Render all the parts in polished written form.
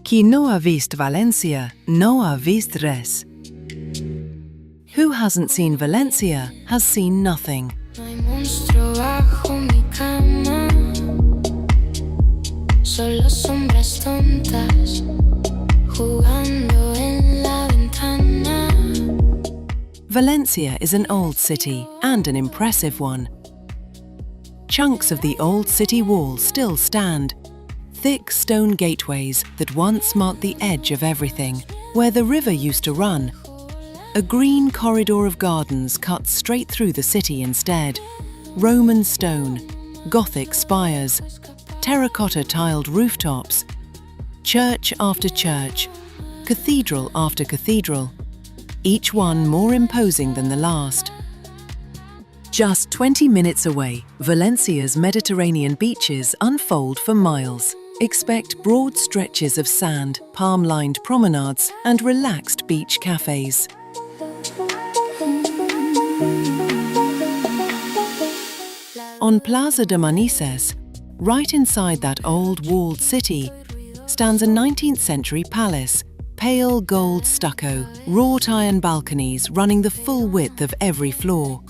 Qui no ha vist Valencia, no ha vist res. Who hasn't seen Valencia has seen nothing. No hay monstruo bajo mi cama, solo sombras tontas jugando en la ventana. Valencia is an old city and an impressive one. Chunks of the old city wall still stand. Thick stone gateways that once marked the edge of everything, where the river used to run. A green corridor of gardens cuts straight through the city instead. Roman stone, Gothic spires, terracotta tiled rooftops, church after church, cathedral after cathedral, each one more imposing than the last. Just 20 minutes away, Valencia's Mediterranean beaches unfold for miles. Expect broad stretches of sand, palm-lined promenades, and relaxed beach cafes. On Plaza de Manises, right inside that old walled city, stands a 19th-century palace, pale gold stucco, wrought iron balconies running the full width of every floor.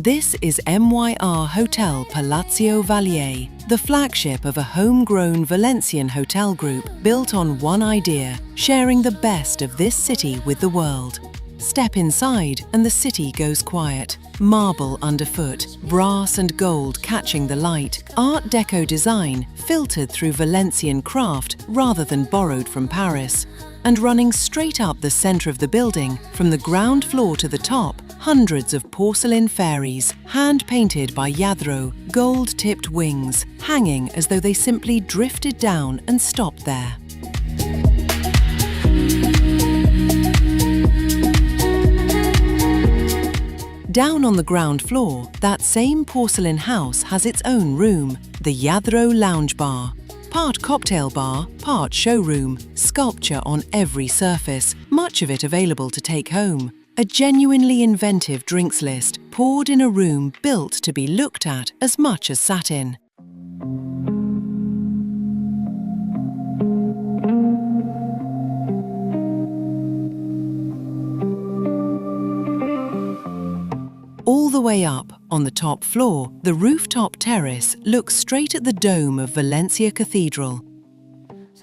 This is MYR Hotel Palacio Vallier, the flagship of a homegrown Valencian hotel group built on one idea, sharing the best of this city with the world. Step inside and the city goes quiet. Marble underfoot, brass and gold catching the light, Art Deco design filtered through Valencian craft rather than borrowed from Paris. And running straight up the centre of the building, from the ground floor to the top, hundreds of porcelain fairies, hand-painted by Lladro, gold-tipped wings, hanging as though they simply drifted down and stopped there. Down on the ground floor, that same porcelain house has its own room, the Lladró Lounge Bar. Part cocktail bar, part showroom, sculpture on every surface, much of it available to take home. A genuinely inventive drinks list, poured in a room built to be looked at as much as sat in. All the way up, on the top floor, the rooftop terrace looks straight at the dome of Valencia Cathedral.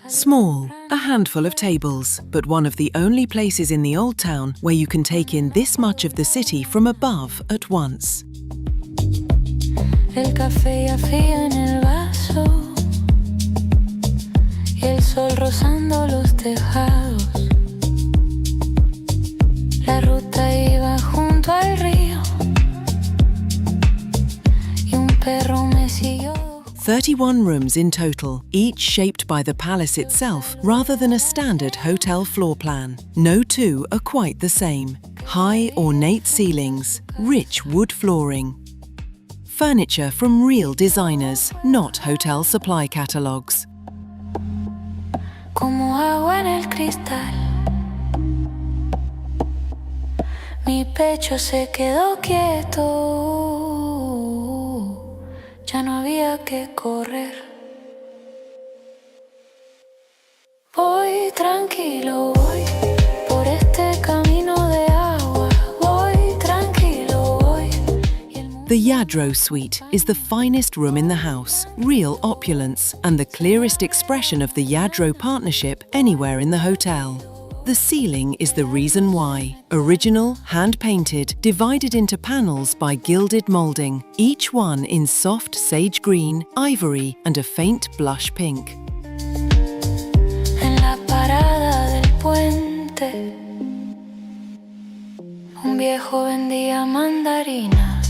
Small, a handful of tables, but one of the only places in the Old Town where you can take in this much of the city from above at once. El café ya frío en el vaso y el sol rozando los tejados. La ruta iba junto al río y un perro me siguió. 31 rooms in total, each shaped by the palace itself rather than a standard hotel floor plan. No two are quite the same. High, ornate ceilings, rich wood flooring. Furniture from real designers, not hotel supply catalogues. Como agua en el cristal, mi pecho se quedó quieto. Ya no había que correr. Voy tranquilo, voy por este camino de agua. Voy tranquilo, voy. The Lladró Suite is the finest room in the house, real opulence, and the clearest expression of the Lladró partnership anywhere in the hotel. The ceiling is the reason why. Original, hand-painted, divided into panels by gilded moulding, each one in soft sage green, ivory and a faint blush pink. En la parada del puente, un viejo vendía mandarinas.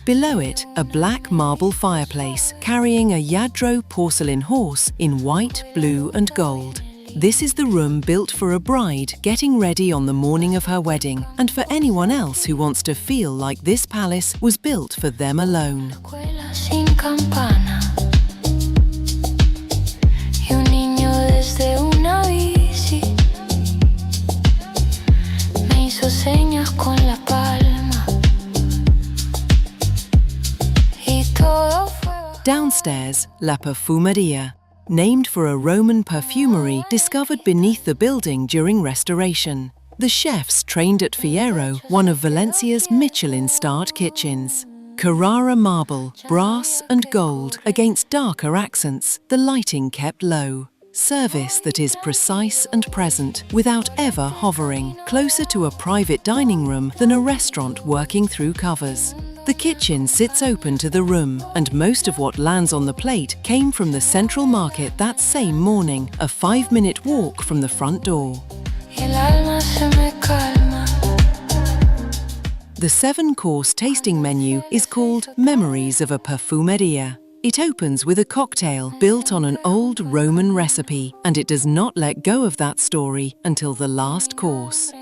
Below it, a black marble fireplace carrying a Lladró porcelain horse in white, blue and gold. This is the room built for a bride getting ready on the morning of her wedding, and for anyone else who wants to feel like this palace was built for them alone. Escuela sin campana y un Downstairs, La Perfumería, named for a Roman perfumery discovered beneath the building during restoration. The chefs trained at Fierro, one of Valencia's Michelin-starred kitchens. Carrara marble, brass and gold against darker accents, the lighting kept low. Service that is precise and present, without ever hovering, closer to a private dining room than a restaurant working through covers. The kitchen sits open to the room, and most of what lands on the plate came from the central market that same morning, a 5-minute walk from the front door. The 7-course tasting menu is called Memories of a Perfumería. It opens with a cocktail built on an old Roman recipe, and it does not let go of that story until the last course.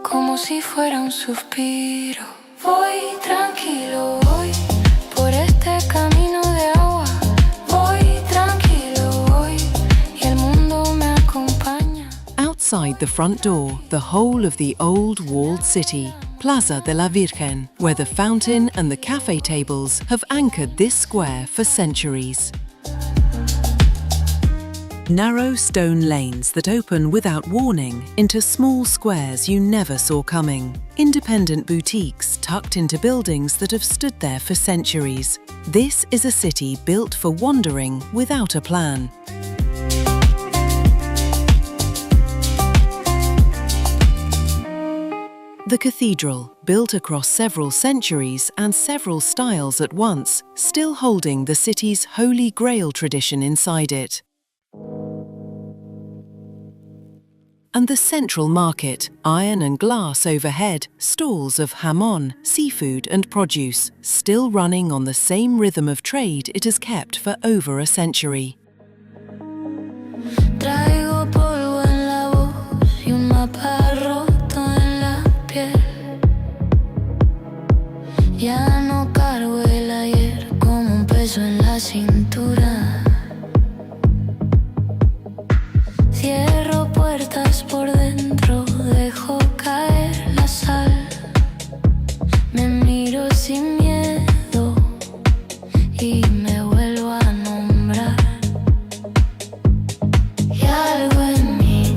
Como si fuera un suspiro. Voy tranquilo, voy por este camino de agua. Voy tranquilo, voy y el mundo me acompaña. Outside the front door, the whole of the old walled city, Plaza de la Virgen, where the fountain and the cafe tables have anchored this square for centuries. Narrow stone lanes that open without warning into small squares you never saw coming. Independent boutiques tucked into buildings that have stood there for centuries. This is a city built for wandering without a plan. The cathedral, built across several centuries and several styles at once, still holding the city's Holy Grail tradition inside it. And the central market, iron and glass overhead, stalls of jamón, seafood and produce, still running on the same rhythm of trade it has kept for over a century. Traigo polvo en la voz y un mapa roto en la piel. Ya no cargo el ayer como un peso en la cintura. Cierro puertas por dentro, dejo caer la sal. Me miro sin miedo y me vuelvo a nombrar. Y algo en mí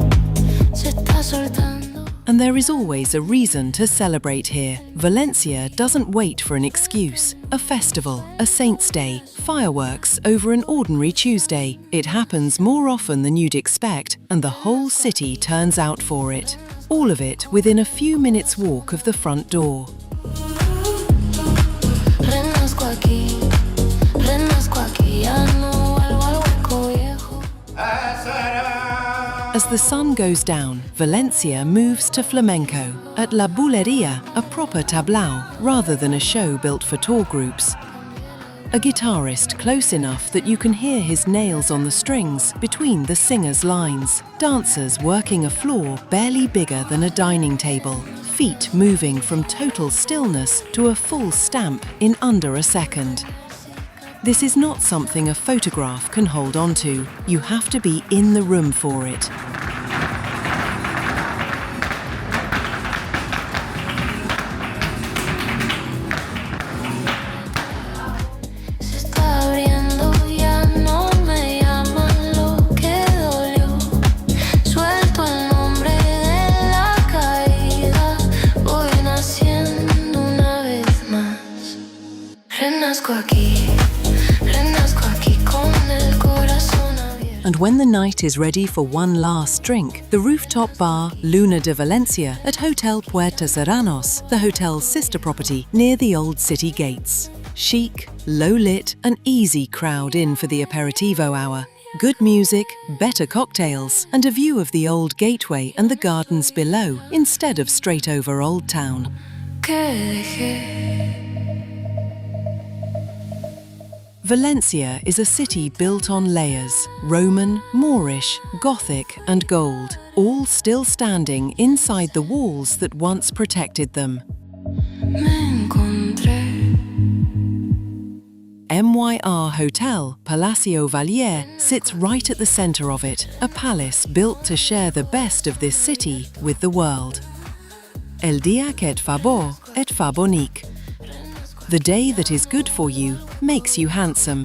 se está soltando. And there is always a reason to celebrate here. Valencia doesn't wait for an excuse. A festival, a saint's day, fireworks over an ordinary Tuesday. It happens more often than you'd expect, and the whole city turns out for it. All of it within a few minutes' walk of the front door. Renazco aquí, ya no vuelvo al hueco viejo. As the sun goes down, Valencia moves to Flamenco at La Buleria, a proper tablao rather than a show built for tour groups. A guitarist close enough that you can hear his nails on the strings between the singer's lines. Dancers working a floor barely bigger than a dining table. Feet moving from total stillness to a full stamp in under a second. This is not something a photograph can hold on to. You have to be in the room for it. And when the night is ready for one last drink, the rooftop bar Luna de Valencia at Hotel Puerta Serranos, the hotel's sister property near the old city gates. Chic, low-lit, an easy crowd in for the aperitivo hour. Good music, better cocktails, and a view of the old gateway and the gardens below instead of straight over Old Town. Valencia is a city built on layers, Roman, Moorish, Gothic and gold, all still standing inside the walls that once protected them. MYR Hotel Palacio Vallier sits right at the center of it, a palace built to share the best of this city with the world. El dia que et fa beau, et fa bonique. The day that is good for you makes you handsome.